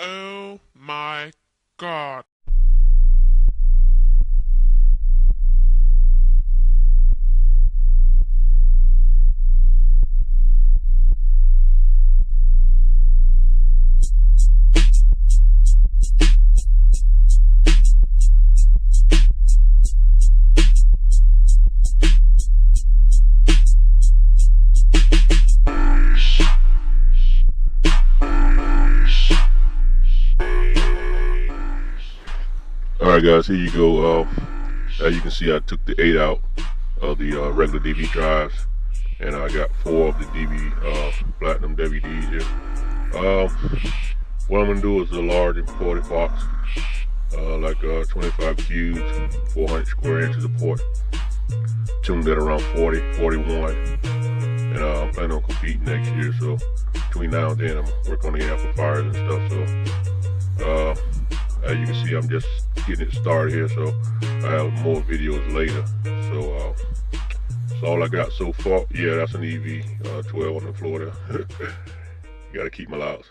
Oh my god. Alright guys, here you go. As you can see, I took the 8 out of the regular DV drives, and I got 4 of the DV Platinum DVDs here. What I'm going to do is a large and 40 box, like 25 cubes, 400 square inches of port, tuned at around 40, 41, and I'm planning on competing next year, so between now and then I'm working on the amplifiers and stuff, so as you can see, I'm just getting it started here, so I have more videos later. So that's all I got so far. Yeah, that's an EV 12 on the floor there. You gotta keep my louds.